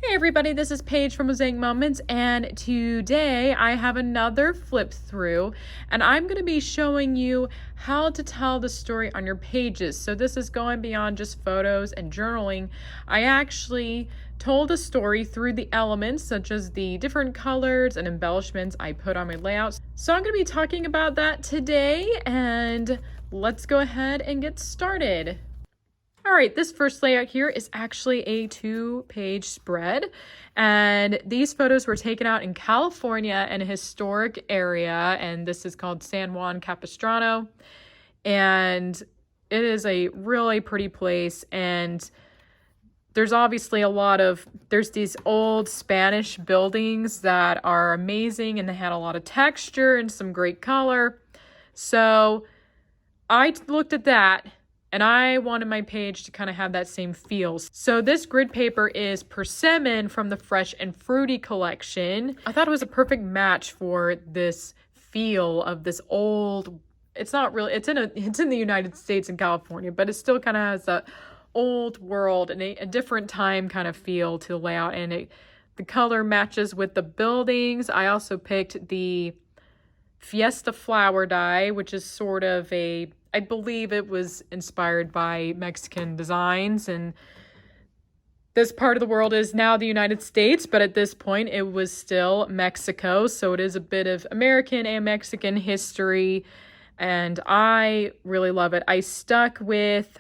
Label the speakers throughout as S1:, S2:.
S1: Hey everybody, this is Paige from Mosaic Moments, and today I have another flip through, and I'm going to be showing you how to tell the story on your pages. So this is going beyond just photos and journaling. I actually told a story through the elements, such as the different colors and embellishments I put on my layouts. So I'm going to be talking about that today, and let's go ahead and get started. All right, this first layout here is actually a 2-page spread, and these photos were taken out in California in a historic area, and this is called San Juan Capistrano, and it is a really pretty place. And there's obviously there's these old Spanish buildings that are amazing, and they had a lot of texture and some great color. So I looked at that, and I wanted my page to kind of have that same feel. So this grid paper is Persimmon from the Fresh and Fruity collection. I thought it was a perfect match for this feel of this old, it's not really, it's in the United States in California, but it still kind of has that old world and a different time kind of feel to the layout. And the color matches with the buildings. I also picked the Fiesta flower dye, which is sort of I believe it was inspired by Mexican designs, and this part of the world is now the United States, but at this point it was still Mexico, so it is a bit of American and Mexican history, and I really love it. I stuck with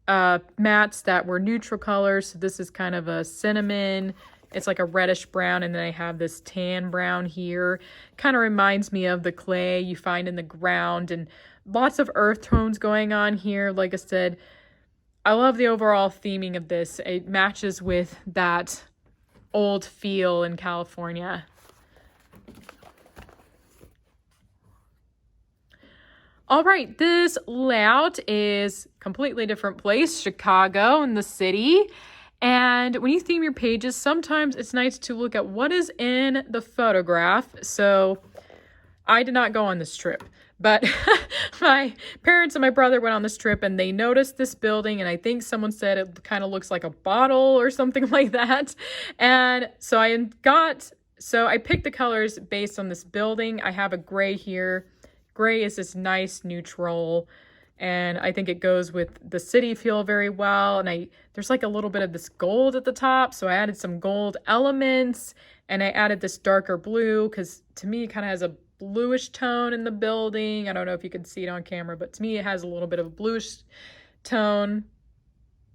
S1: mats that were neutral colors, so this is kind of a cinnamon. It's like a reddish brown, and then I have this tan brown here. Kind of reminds me of the clay you find in the ground, and lots of earth tones going on here. Like I said, I love the overall theming of this. It matches with that old feel in California. All right, this layout is completely different place, Chicago in the city. And when you theme your pages, sometimes it's nice to look at what is in the photograph. So I did not go on this trip, but my parents and my brother went on this trip, and they noticed this building, and I think someone said it kind of looks like a bottle or something like that. And so I picked the colors based on this building. I have a gray here. Gray is this nice neutral, and I think it goes with the city feel very well. And there's like a little bit of this gold at the top, so I added some gold elements, and I added this darker blue because to me it kind of has a bluish tone in the building. I don't know if you can see it on camera, but to me it has a little bit of a bluish tone.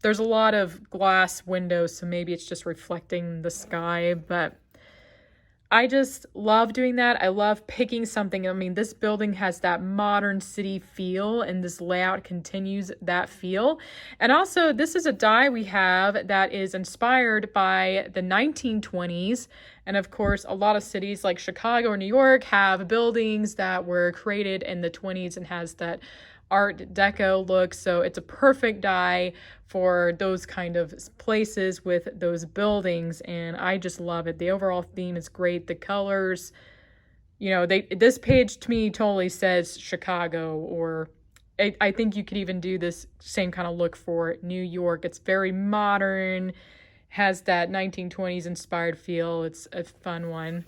S1: There's a lot of glass windows, so maybe it's just reflecting the sky, but I just love doing that. I love picking something. I mean, this building has that modern city feel, and this layout continues that feel. And also, this is a dye we have that is inspired by the 1920s. And of course, a lot of cities like Chicago or New York have buildings that were created in the 20s and has that Art Deco look. So it's a perfect dye for those kind of places with those buildings, and I just love it. The overall theme is great. The colors, this page to me totally says Chicago, or I think you could even do this same kind of look for New York. It's very modern, has that 1920s inspired feel. It's a fun one.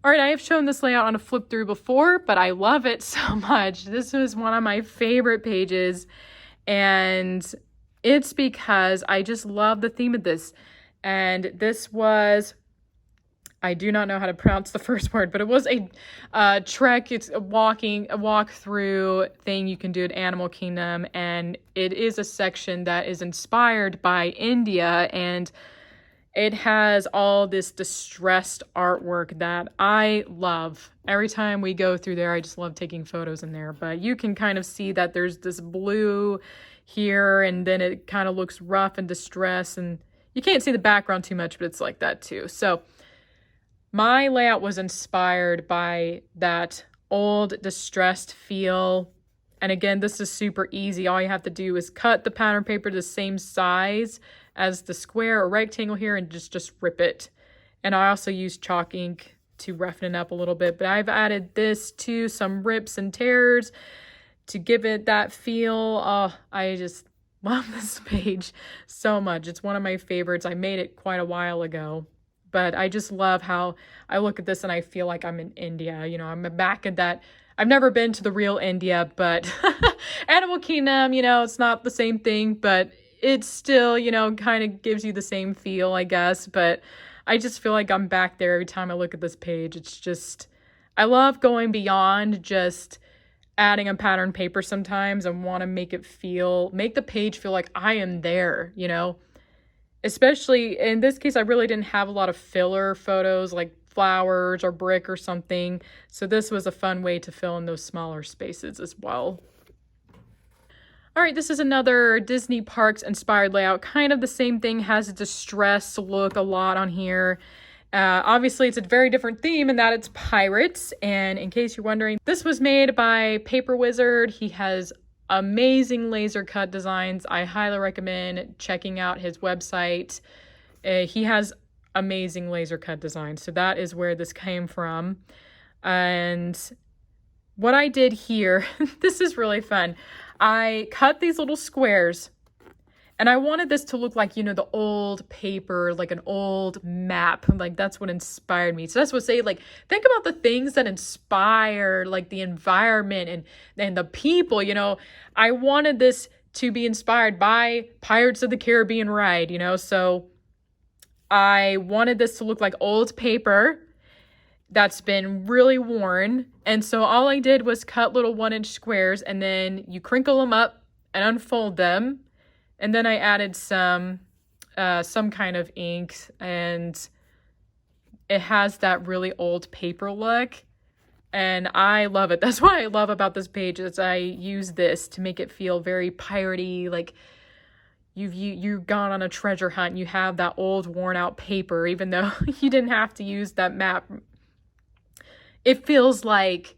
S1: All right, I have shown this layout on a flip through before, but I love it so much. This was one of my favorite pages, and it's because I just love the theme of this. And this was, I do not know how to pronounce the first word, but it was a trek. It's a walk through thing you can do at Animal Kingdom, and it is a section that is inspired by India, and it has all this distressed artwork that I love. Every time we go through there, I just love taking photos in there. But you can kind of see that there's this blue here, and then it kind of looks rough and distressed. And you can't see the background too much, but it's like that too. So my layout was inspired by that old distressed feel. And again, this is super easy. All you have to do is cut the pattern paper to the same size as the square or rectangle here and just rip it. And I also use chalk ink to roughen it up a little bit, but I've added this to some rips and tears to give it that feel. I just love this page so much. It's one of my favorites. I made it quite a while ago, but I just love how I look at this and I feel like I'm in India. You know, I'm back at that. I've never been to the real India, but Animal Kingdom, you know, it's not the same thing, but it's still, you know, kind of gives you the same feel, I guess. But I just feel like I'm back there every time I look at this page. It's just, I love going beyond just adding a pattern paper sometimes and want to make the page feel like I am there, you know? Especially in this case, I really didn't have a lot of filler photos like flowers or brick or something. So this was a fun way to fill in those smaller spaces as well. All right, this is another Disney Parks inspired layout. Kind of the same thing, has a distressed look a lot on here. Obviously, it's a very different theme in that it's pirates. And in case you're wondering, this was made by Paper Wizard. He has amazing laser cut designs. I highly recommend checking out his website. He has amazing laser cut designs. So that is where this came from. And what I did here, this is really fun. I cut these little squares and I wanted this to look like, you know, the old paper, like an old map. Like that's what inspired me. So that's what say, like, think about the things that inspire, like the environment and the people, you know. I wanted this to be inspired by Pirates of the Caribbean ride, you know. So I wanted this to look like old paper that's been really worn. And so all I did was cut little 1-inch squares and then you crinkle them up and unfold them. And then I added some kind of ink, and it has that really old paper look. And I love it. That's what I love about this page is I use this to make it feel very piratey, like you've gone on a treasure hunt and you have that old worn out paper, even though you didn't have to use that map. It feels like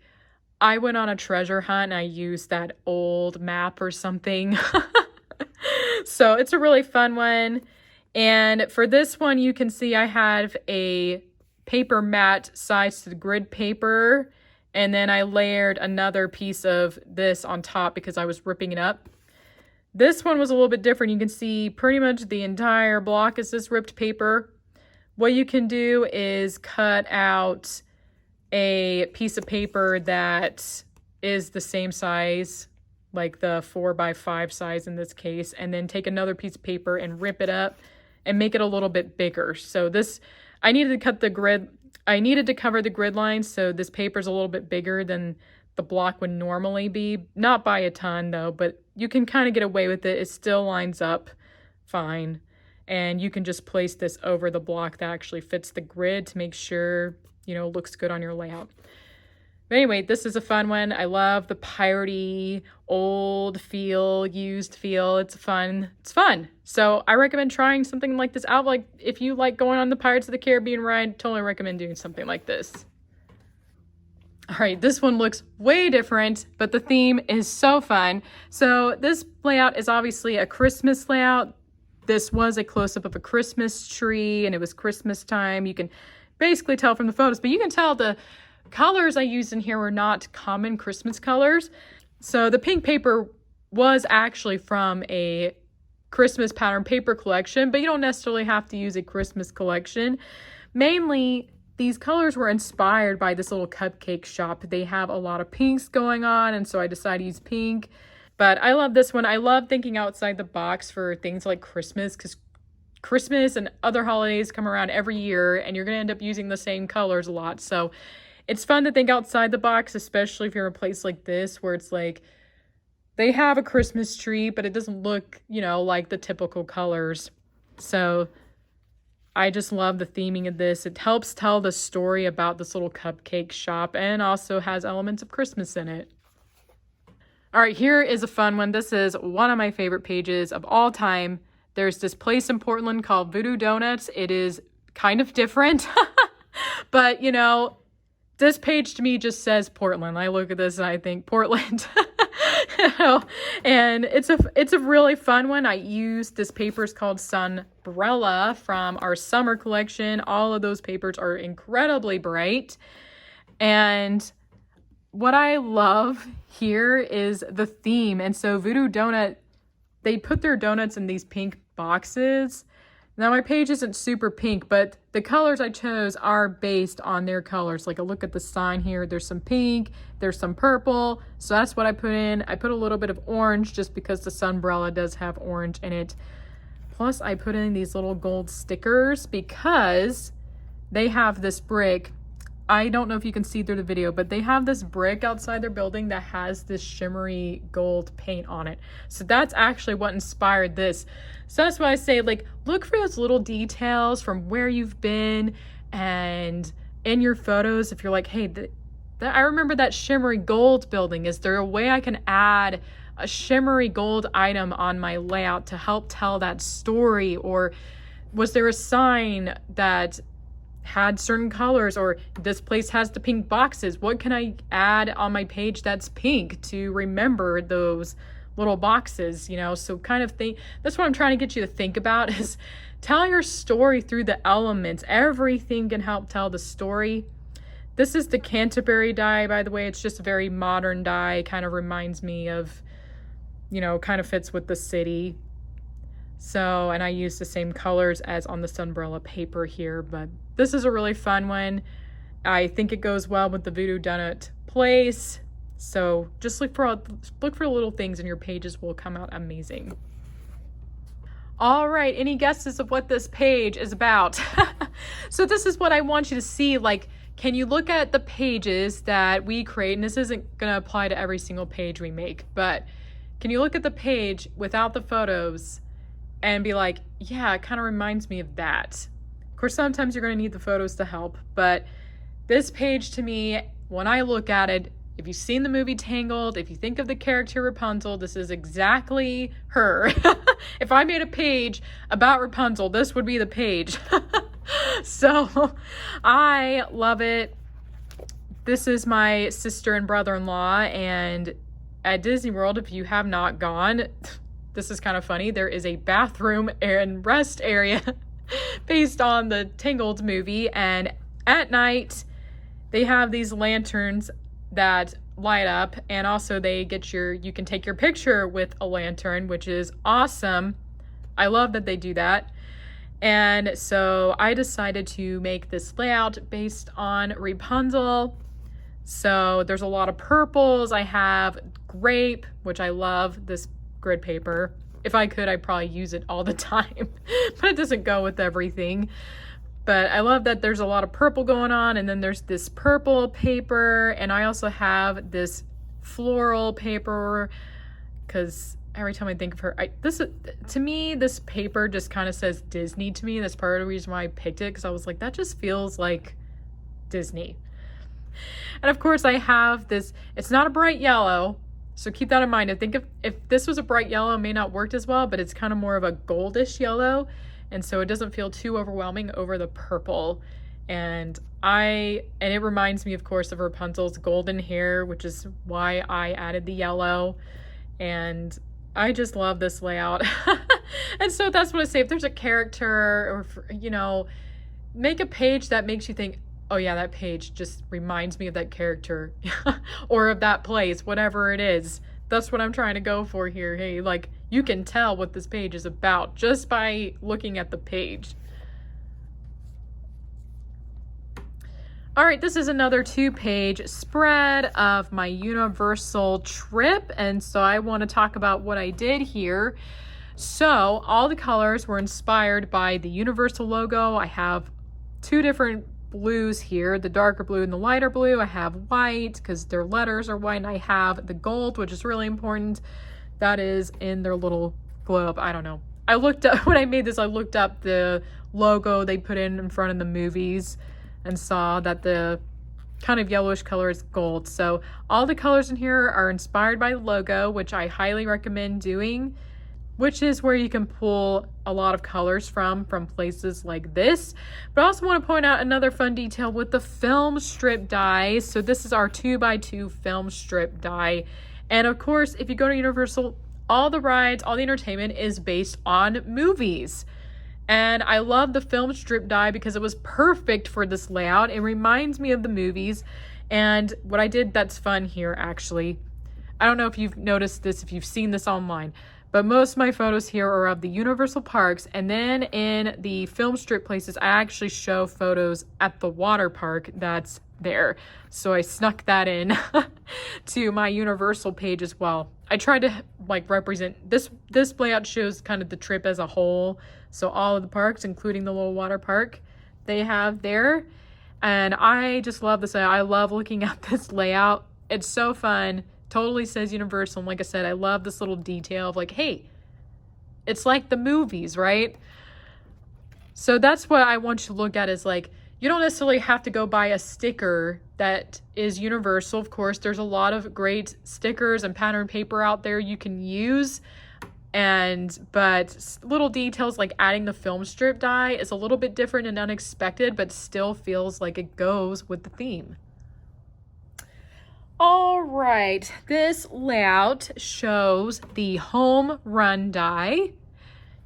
S1: I went on a treasure hunt and I used that old map or something. So it's a really fun one. And for this one, you can see I have a paper mat sized to the grid paper. And then I layered another piece of this on top because I was ripping it up. This one was a little bit different. You can see pretty much the entire block is this ripped paper. What you can do is cut out a piece of paper that is the same size, like the 4x5 size in this case, and then take another piece of paper and rip it up and make it a little bit bigger. So this, I needed to cover the grid lines, so this paper is a little bit bigger than the block would normally be. Not by a ton though, but you can kind of get away with it. It still lines up fine. And you can just place this over the block that actually fits the grid to make sure, you know, looks good on your layout. But anyway, this is a fun one. I love the piratey, old feel, used feel. It's fun. So I recommend trying something like this out. Like if you like going on the Pirates of the Caribbean ride, totally recommend doing something like this. All right, this one looks way different, but the theme is so fun. So this layout is obviously a Christmas layout. This was a close-up of a Christmas tree and it was Christmas time. You can basically tell from the photos, but you can tell the colors I used in here were not common Christmas colors. So the pink paper was actually from a Christmas pattern paper collection, but you don't necessarily have to use a Christmas collection. Mainly, these colors were inspired by this little cupcake shop. They have a lot of pinks going on, and so I decided to use pink. But I love this one. I love thinking outside the box for things like Christmas, because Christmas and other holidays come around every year, and you're going to end up using the same colors a lot. So it's fun to think outside the box, especially if you're in a place like this where it's like they have a Christmas tree, but it doesn't look, you know, like the typical colors. So I just love the theming of this. It helps tell the story about this little cupcake shop and also has elements of Christmas in it. All right, here is a fun one. This is one of my favorite pages of all time. There's this place in Portland called Voodoo Donuts. It is kind of different, but you know, this page to me just says Portland. I look at this and I think Portland. You know? And it's a really fun one. I used this paper is called Sunbrella from our summer collection. All of those papers are incredibly bright. And what I love here is the theme. And so Voodoo Donut they put their donuts in these pink boxes. Now my page isn't super pink, but the colors I chose are based on their colors. Like a look at the sign here, there's some pink, there's some purple. So that's what I put in. I put a little bit of orange just because the sunbrella does have orange in it. Plus I put in these little gold stickers because they have this brick. I don't know if you can see through the video, but they have this brick outside their building that has this shimmery gold paint on it. So that's actually what inspired this. So that's why I say, like, look for those little details from where you've been and in your photos. If you're like, hey, I remember that shimmery gold building. Is there a way I can add a shimmery gold item on my layout to help tell that story? Or was there a sign that had certain colors, or this place has the pink boxes? What can I add on my page that's pink to remember those little boxes, you know? So kind of think, that's what I'm trying to get you to think about, is tell your story through the elements. Everything can help tell the story. This is the Canterbury die, by the way. It's just a very modern die. Kind of reminds me of, you know, kind of fits with the city. So, and I use the same colors as on the sunbrella paper here, but this is a really fun one. I think it goes well with the Voodoo Donut place. So just look for little things and your pages will come out amazing. All right, any guesses of what this page is about? So this is what I want you to see. Like, can you look at the pages that we create? And this isn't gonna apply to every single page we make, but can you look at the page without the photos and be like, yeah, it kind of reminds me of that. Of course, sometimes you're going to need the photos to help, but this page to me, when I look at it, if you've seen the movie Tangled, if you think of the character Rapunzel, this is exactly her. If I made a page about Rapunzel, this would be the page. So I love it. This is my sister and brother-in-law, and at Disney World, if you have not gone, this is kind of funny. There is a bathroom and rest area based on the Tangled movie. And at night, they have these lanterns that light up. And also you can take your picture with a lantern, which is awesome. I love that they do that. And so I decided to make this layout based on Rapunzel. So there's a lot of purples. I have grape, which I love, this grid paper. If I could, I'd probably use it all the time, but it doesn't go with everything. But I love that there's a lot of purple going on, and then there's this purple paper, and I also have this floral paper, because every time I think of her, to me, this paper just kind of says Disney to me. That's part of the reason why I picked it, because I was like, that just feels like Disney. And of course I have this, it's not a bright yellow, so keep that in mind. I think if this was a bright yellow, it may not work as well, but it's kind of more of a goldish yellow, and so it doesn't feel too overwhelming over the purple. And it reminds me, of course, of Rapunzel's golden hair, which is why I added the yellow. And I just love this layout. And so that's what I say. If there's a character, or, you know, make a page that makes you think, oh yeah, that page just reminds me of that character or of that place, whatever it is. That's what I'm trying to go for here. Hey, like, you can tell what this page is about just by looking at the page. All right, this is another 2-page spread of my Universal trip. And so I want to talk about what I did here. So all the colors were inspired by the Universal logo. I have 2 different blues here, the darker blue and the lighter blue. I have white because their letters are white, and I have the gold, which is really important. That is in their little globe. I don't know. I looked up, when I made this, I looked up the logo they put in front of the movies and saw that the kind of yellowish color is gold. So all the colors in here are inspired by the logo, which I highly recommend doing, which is where you can pull a lot of colors from places like this. But I also want to point out another fun detail with the film strip die. So this is our 2x2 film strip die. And of course, if you go to Universal, all the rides, all the entertainment is based on movies. And I love the film strip die because it was perfect for this layout. It reminds me of the movies. And what I did that's fun here, actually, I don't know if you've noticed this, if you've seen this online, But most of my photos here are of the Universal parks, and then in the film strip places, I actually show photos at the water park that's there. So I snuck that in to my Universal page as well. I tried to like represent this layout shows kind of the trip as a whole. So all of the parks, including the little water park they have there. And I just love this. I love looking at this layout. It's so fun. Totally says Universal. And like I said, I love this little detail of like, hey, it's like the movies, right? So that's what I want you to look at is like, you don't necessarily have to go buy a sticker that is universal. Of course, there's a lot of great stickers and pattern paper out there you can use. But little details like adding the film strip die is a little bit different and unexpected, but still feels like it goes with the theme. All right, this layout shows the home run die.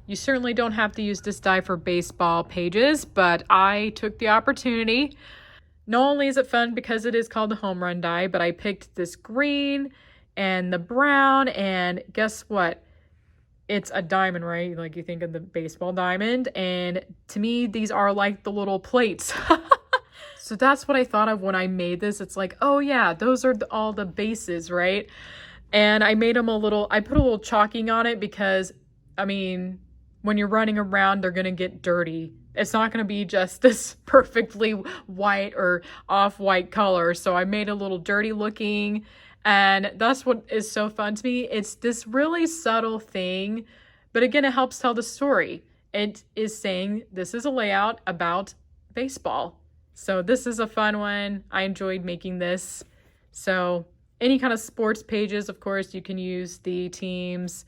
S1: You certainly don't have to use this die for baseball pages, but I took the opportunity. Not only is it fun because it is called the home run die, but I picked this green and the brown, and guess what? It's a diamond, right? Like you think of the baseball diamond, and to me, these are like the little plates. So that's what I thought of when I made this. It's like, oh yeah, those are all the bases, right? And I made them I put a little chalking on it because, I mean, when you're running around, they're gonna get dirty. It's not gonna be just this perfectly white or off-white color. So I made a little dirty looking, and that's what is so fun to me. It's this really subtle thing, but again, it helps tell the story. It is saying this is a layout about baseball. So this is a fun one. I enjoyed making this. So any kind of sports pages, of course, you can use the team's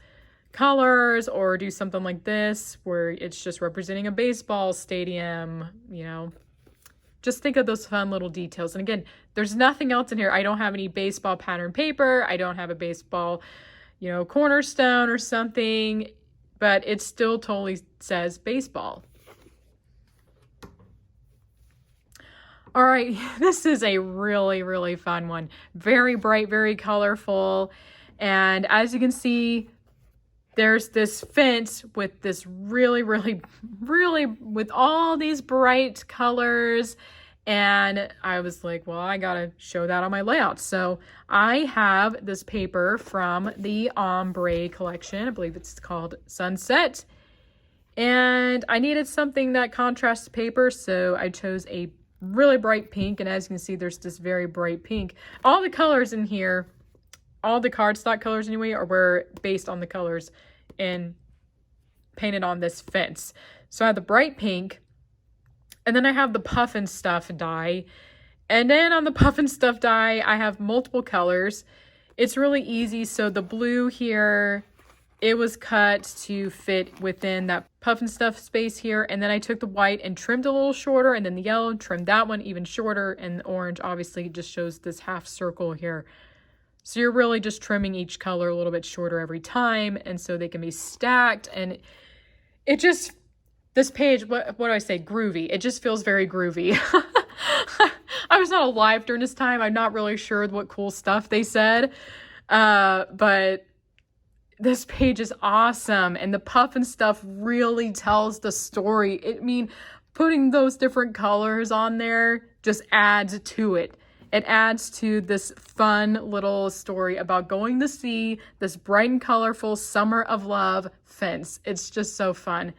S1: colors or do something like this where it's just representing a baseball stadium, you know. Just think of those fun little details. And again, there's nothing else in here. I don't have any baseball pattern paper. I don't have a baseball, you know, cornerstone or something, but it still totally says baseball. All right, this is a really, really fun one. Very bright, very colorful. And as you can see, there's this fence with this really, with all these bright colors. And I was like, well, I gotta show that on my layout. So I have this paper from the ombre collection. I believe it's called Sunset. And I needed something that contrasts the paper, so I chose a really bright pink. And as you can see, there's this very bright pink. All the colors in here, all the cardstock colors anyway, were based on the colors and painted on this fence. So I have the bright pink, and then I have the Puff and Stuff die. And then on the Puff and Stuff die, I have multiple colors. It's really easy. So the blue here, it was cut to fit within that Puff and Stuff space here. And then I took the white and trimmed a little shorter, and then the yellow, trimmed that one even shorter. And the orange obviously just shows this half circle here. So you're really just trimming each color a little bit shorter every time, and so they can be stacked. And it just, this page, what do I say, groovy. It just feels very groovy. I was not alive during this time. I'm not really sure what cool stuff they said, but this page is awesome. And the Puff and Stuff really tells the story. I mean, putting those different colors on there just adds to it. It adds to this fun little story about going to see this bright and colorful Summer of Love fence. It's just so fun.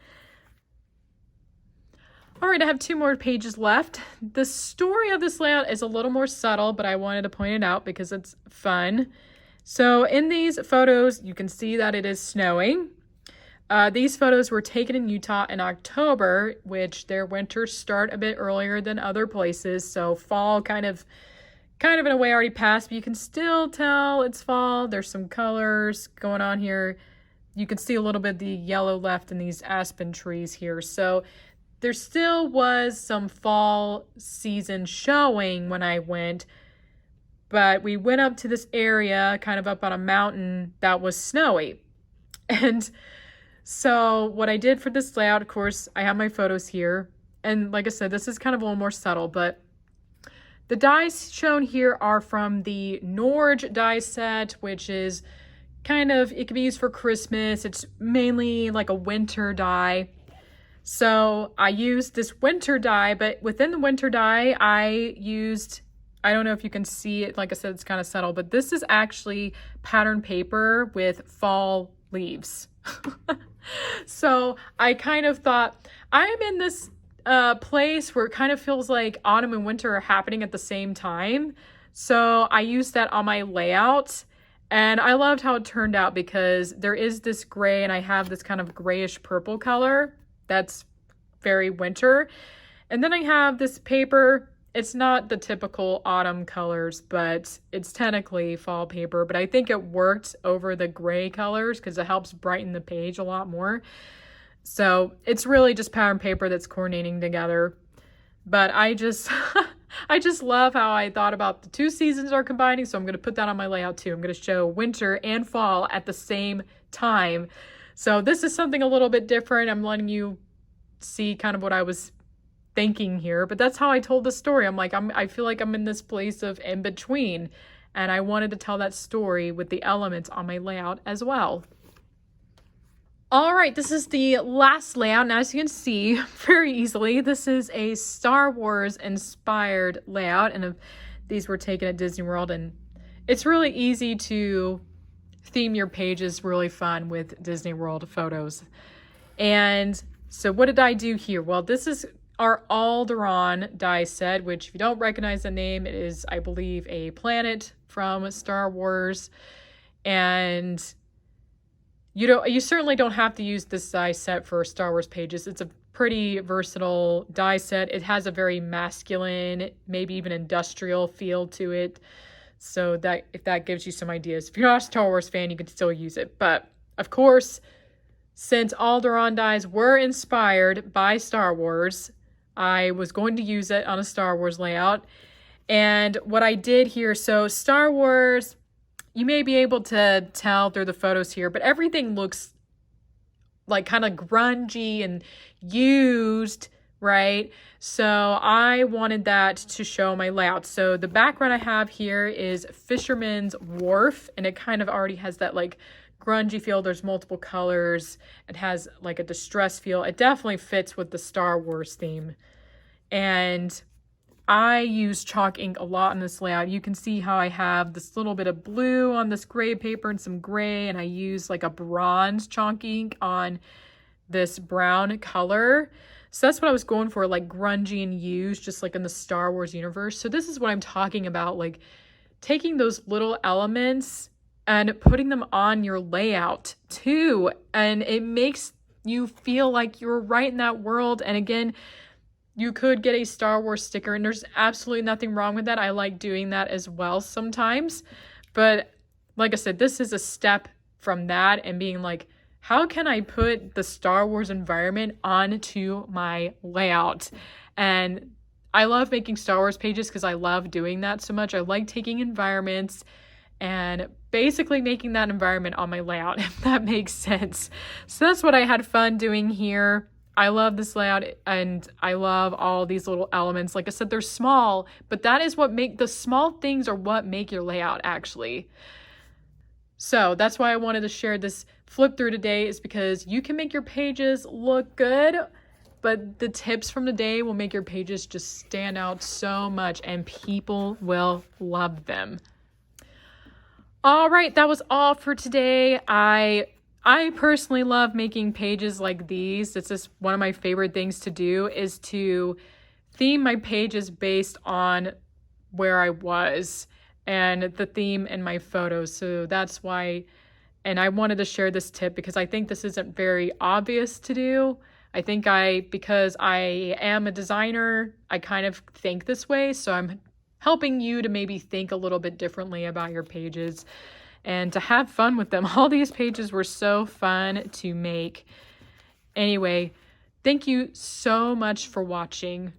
S1: All right, I have 2 more pages left. The story of this layout is a little more subtle, but I wanted to point it out because it's fun. So in these photos, you can see that it is snowing. These photos were taken in Utah in October, which their winters start a bit earlier than other places. So fall kind of in a way already passed, but you can still tell it's fall. There's some colors going on here. You can see a little bit of the yellow left in these aspen trees here. So there still was some fall season showing when I went, but we went up to this area kind of up on a mountain that was snowy. And so what I did for this layout, of course, I have my photos here. And like I said, this is kind of a little more subtle, but the dies shown here are from the Norge die set, which is it can be used for Christmas. It's mainly like a winter dye. So I used this winter dye, but within the winter dye, I don't know if you can see it. Like I said, it's kind of subtle, but this is actually pattern paper with fall leaves. So I kind of thought, I'm in this place where it kind of feels like autumn and winter are happening at the same time. So I used that on my layout. And I loved how it turned out because there is this gray and I have this kind of grayish purple color that's very winter. And then I have this paper. It's not the typical autumn colors, but it's technically fall paper. But I think it worked over the gray colors because it helps brighten the page a lot more. So it's really just pattern paper that's coordinating together. But I just I just love how I thought about the two seasons are combining. So I'm going to put that on my layout too. I'm going to show winter and fall at the same time. So this is something a little bit different. I'm letting you see kind of what I was thinking here, but that's how I told the story. I feel like I'm in this place of in between, and I wanted to tell that story with the elements on my layout as well. All right, this is the last layout, and as you can see very easily, this is a Star Wars inspired layout, and these were taken at Disney World, and it's really easy to theme your pages really fun with Disney World photos. And so what did I do here? Well, this is our Alderaan die set, which if you don't recognize the name, it is, I believe, a planet from Star Wars. And you certainly don't have to use this die set for Star Wars pages. It's a pretty versatile die set. It has a very masculine, maybe even industrial feel to it. So that if that gives you some ideas. If you're not a Star Wars fan, you can still use it. But of course, since Alderaan dies were inspired by Star Wars, I was going to use it on a Star Wars layout. And what I did here, so Star Wars, you may be able to tell through the photos here, but everything looks like kind of grungy and used, right? So I wanted that to show my layout. So the background I have here is Fisherman's Wharf, and it kind of already has that like grungy feel. There's multiple colors. It has like a distress feel. It definitely fits with the Star Wars theme. And I use chalk ink a lot in this layout. You can see how I have this little bit of blue on this gray paper and some gray, and I use like a bronze chalk ink on this brown color. So that's what I was going for, like grungy and used, just like in the Star Wars universe. So this is what I'm talking about, like taking those little elements and putting them on your layout too. And it makes you feel like you're right in that world. And again, you could get a Star Wars sticker, and there's absolutely nothing wrong with that. I like doing that as well sometimes. But like I said, this is a step from that and being like, how can I put the Star Wars environment onto my layout? And I love making Star Wars pages because I love doing that so much. I like taking environments and basically making that environment on my layout, if that makes sense. So that's what I had fun doing here. I love this layout, and I love all these little elements. Like I said, they're small, but that is what the small things are what make your layout actually. So that's why I wanted to share this flip through today, is because you can make your pages look good, but the tips from the day will make your pages just stand out so much, and people will love them. All right, that was all for today. I personally love making pages like these. It's just one of my favorite things to do, is to theme my pages based on where I was and the theme in my photos. So that's why, and I wanted to share this tip because I think this isn't very obvious to do. I think because I am a designer, I kind of think this way. So I'm helping you to maybe think a little bit differently about your pages and to have fun with them. All these pages were so fun to make. Anyway, thank you so much for watching.